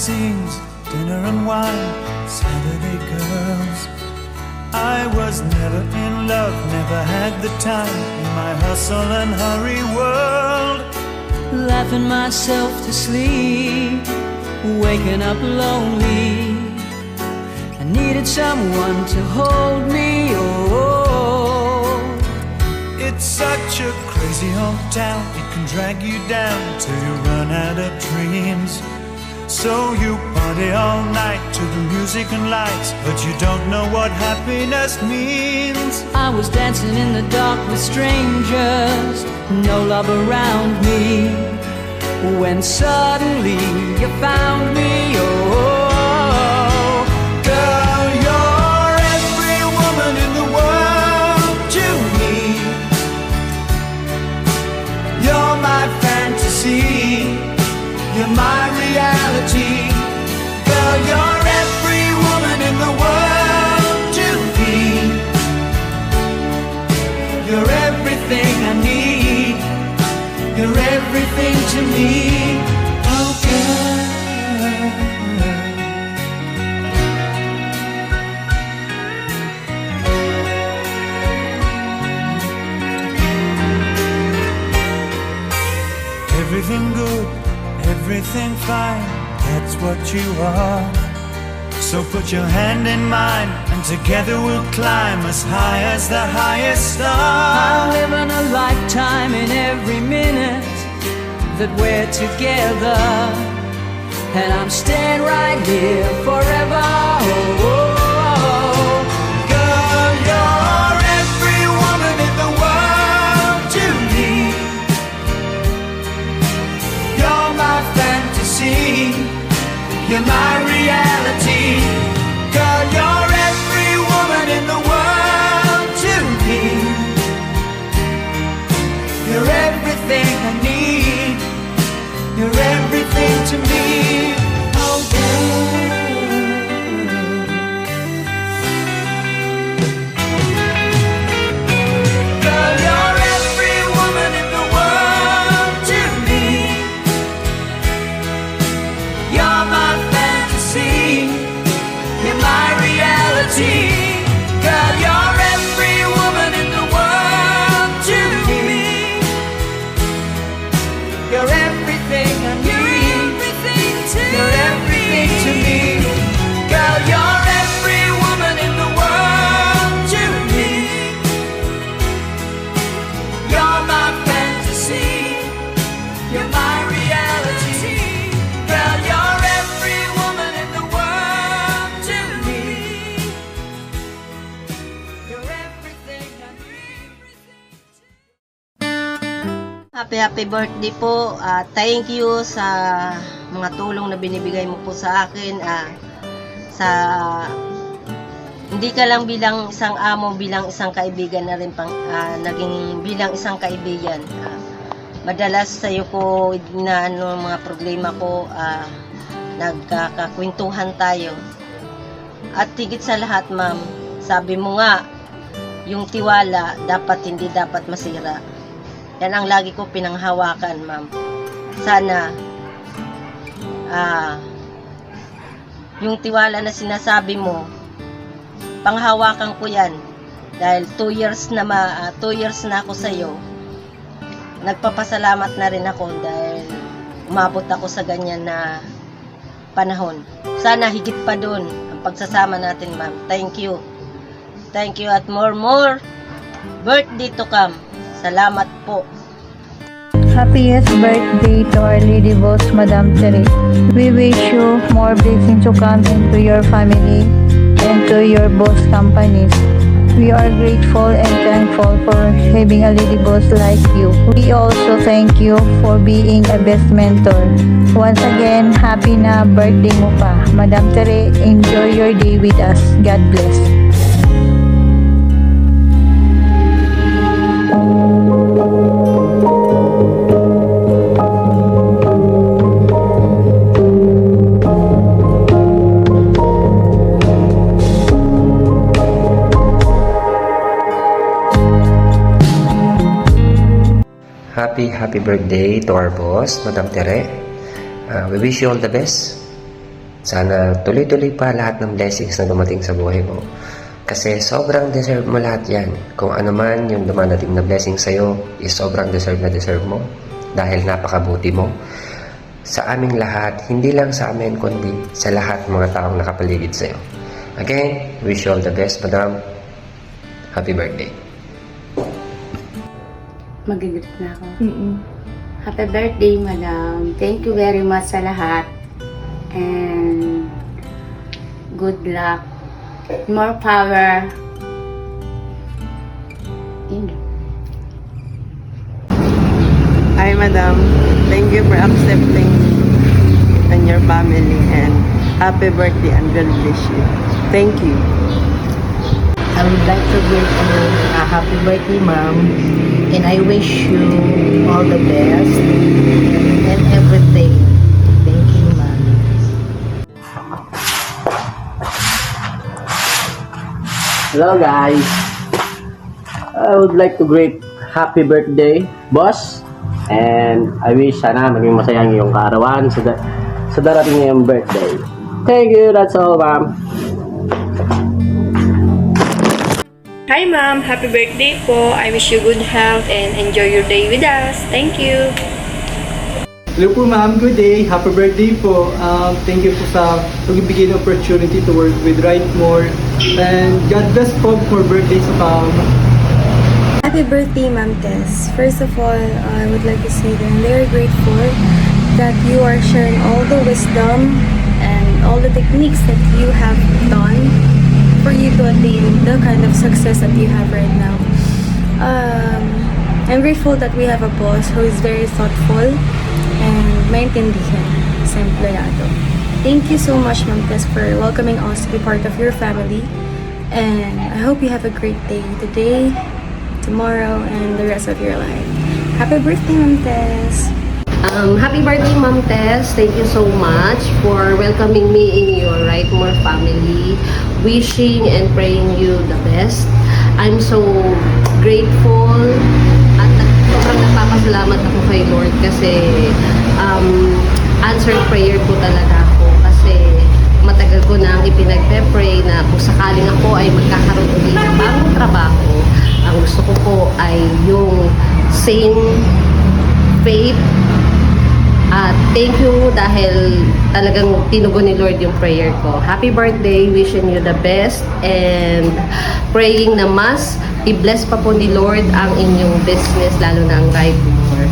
scenes, dinner and wine, Saturday girls. I was never in love, never had the time in my hustle and hurry world. Laughing myself to sleep, waking up lonely. I needed someone to hold me, oh. It's such a crazy old town, it can drag you down till you run out of dreams. So you party all night to the music and lights, but you don't know what happiness means. I was dancing in the dark with strangers, no love around me, when suddenly you found me, oh. Girl, you're every woman in the world to me. You're my fantasy, you're my reality. Girl, you're every woman in the world to me. You're everything I need, you're everything to me. Oh girl, everything good, everything fine, that's what you are. So put your hand in mine, and together we'll climb as high as the highest star. I'm living a lifetime in every minute that we're together, and I'm staying right here forever, oh. Girl, you're every woman in the world to me. You're my fantasy, you're my reality. Girl, you're every woman in the world to me. You're everything I need, you're everything to me. Oh girl, girl, you're every woman in the world to me. You're my fantasy, you're my reality. Girl, you're every woman in the world to me. You're everything I need, you're everything to me. Girl, you're every woman in the world to me. You're my fantasy, you're my reality. Girl, you're every woman in the world to me. You're everything I need. Happy birthday po. Thank you sa mga tulong na binibigay mo po sa akin. Sa hindi ka lang bilang isang amo, bilang isang kaibigan na rin naging bilang isang kaibigan. Madalas sa iyo ko na mga problema ko, nagkakakwentuhan tayo. At higit sa lahat, ma'am, sabi mo nga, yung tiwala hindi dapat masira. Yan ang lagi ko pinanghawakan, ma'am. Sana yung tiwala na sinasabi mo, panghawakan ko yan. Dahil 2 years na ako sa iyo. Nagpapasalamat na rin ako dahil umabot ako sa ganyan na panahon. Sana higit pa doon ang pagsasama natin, ma'am. Thank you. Thank you at more birthday to come. Salamat po. Happiest birthday to our Lady Boss, Madam Tere. We wish you more blessings to come into your family and to your boss companies. We are grateful and thankful for having a Lady Boss like you. We also thank you for being a best mentor. Once again, happy na birthday mo pa. Madam Tere, enjoy your day with us. God bless. Happy birthday to our boss, Madam Tere. We wish you all the best Sana tuloy-tuloy pa lahat ng blessings na dumating sa buhay mo. Kasi sobrang deserve mo lahat yan. Kung ano man yung dumadating na blessing sa'yo, is sobrang deserve na deserve mo. Dahil napakabuti mo. Sa aming lahat, hindi lang sa amin, kundi sa lahat ng mga taong nakapaligid sa'yo. Again, wish you all the best, Madam. Happy birthday. Mag-greet na ako. Happy birthday, madam. Thank you very much sa lahat. And good luck. More power. Yun. Hi, Madam. Thank you for accepting and your family, and happy birthday and God bless you. Thank you. I would like to wish you a happy birthday, Mom, and I wish you all the best and everything. Thank you, Mom. Hello guys! I would like to greet happy birthday, boss. And I wish sana maging masaya ang iyong kaarawan sa darating ngayong birthday. Thank you, that's all, ma'am. Hi ma'am, happy birthday po. I wish you good health and enjoy your day with us. Thank you. Hello po ma'am, good day. Happy birthday po. Thank you po sa pagbibigay ng opportunity to work with Rightmore. And God bless po for birthday sa ma'am. Happy birthday, Ma'am Tess. First of all, I would like to say that I'm very grateful that you are sharing all the wisdom and all the techniques that you have done for you to attain the kind of success that you have right now. I'm grateful that we have a boss who is very thoughtful and maintindihan sa empleyado. Thank you so much, Ma'am Tess, for welcoming us to be part of your family. And I hope you have a great day today, tomorrow, and the rest of your life. Happy birthday, Ma'am Tess! Happy birthday, Ma'am Tess. Thank you so much for welcoming me in your Rightmore family. Wishing and praying you the best. I'm so grateful at sobrang nagpapasalamat ako kay Lord kasi answered prayer po talaga ako kasi matagal ko nang ipinagpe-pray na kung sakaling ako ay magkakaroon ulit ng bagong trabaho, ang gusto ko po ay yung same faith. At thank you dahil talagang tinugon ni Lord yung prayer ko. Happy birthday, wishing you the best and praying na mas i-bless pa po ni Lord ang inyong business, lalo na ang Rightmore.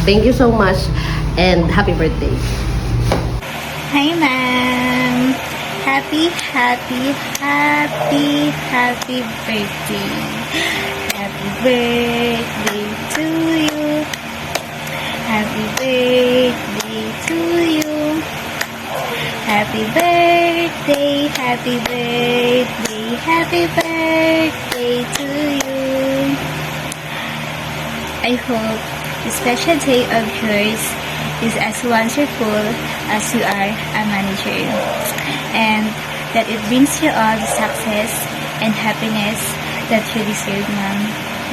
Thank you so much and happy birthday. Hi, ma'am! Happy birthday! Happy birthday to you! Happy birthday to you! Happy birthday to you! I hope the special day of yours is as wonderful as you are a manager, and that it brings you all the success and happiness that you deserve, ma'am.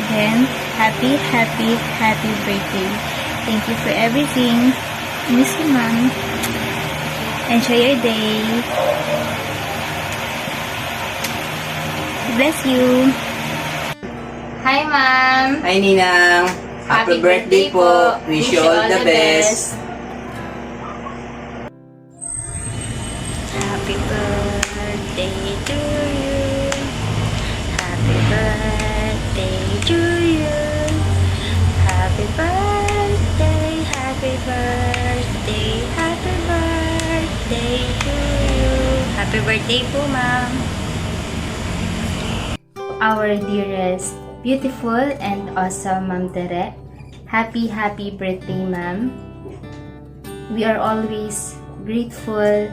Again, happy birthday. Thank you for everything. Miss you, ma'am. Enjoy your day. Bless you. Hi, ma'am. Hi, Ninang. Happy birthday po. Wish you all the best. Happy birthday to you. Happy birthday to you. Happy birthday to you. Happy birthday po, ma'am. Our dearest, beautiful, and awesome Ma'am Tere. Happy birthday, ma'am. We are always grateful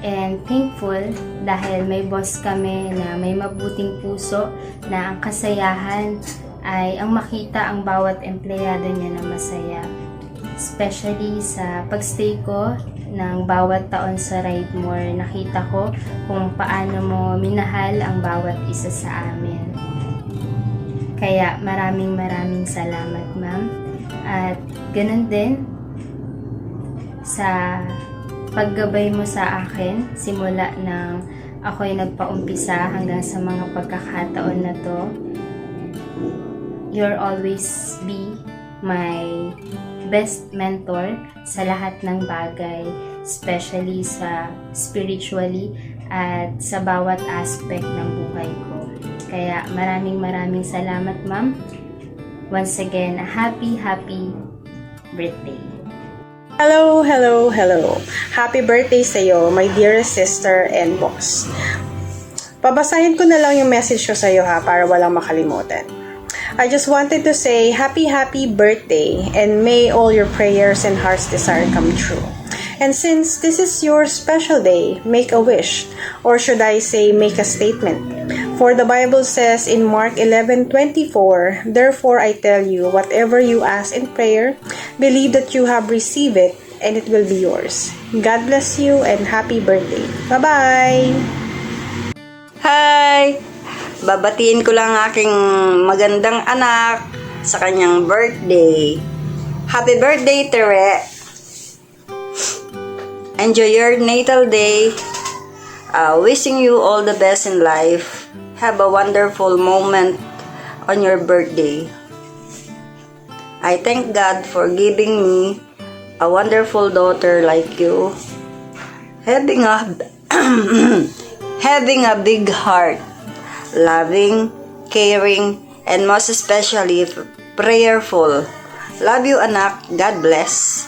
and thankful dahil may boss kami na may mabuting puso na ang kasayahan ay ang makita ang bawat empleyado niya na masaya. Especially sa pagstay ko ng bawat taon sa Rightmore, nakita ko kung paano mo minahal ang bawat isa sa amin. Kaya maraming salamat, ma'am. At ganun din sa paggabay mo sa akin simula nang ako'y nagpaumpisa hanggang sa mga pagkakataon na to. You'll always be my best mentor sa lahat ng bagay, especially sa spiritually at sa bawat aspect ng buhay ko. Kaya maraming salamat, ma'am. Once again, happy birthday. Hello. Happy birthday sa iyo, my dearest sister and boss. Babasahin ko na lang yung message ko sa iyo ha, para walang makalimutan. I just wanted to say happy birthday and may all your prayers and heart's desire come true. And since this is your special day, make a wish, or should I say make a statement. For the Bible says in Mark 11:24, therefore I tell you, whatever you ask in prayer, believe that you have received it and it will be yours. God bless you and happy birthday. Bye-bye! Hi! Babatiin ko lang aking magandang anak sa kanyang birthday. Happy birthday, Tere! Enjoy your natal day. Wishing you all the best in life. Have a wonderful moment on your birthday. I thank God for giving me a wonderful daughter like you. Having a big heart. Loving, caring, and most especially prayerful. Love you, anak. God bless.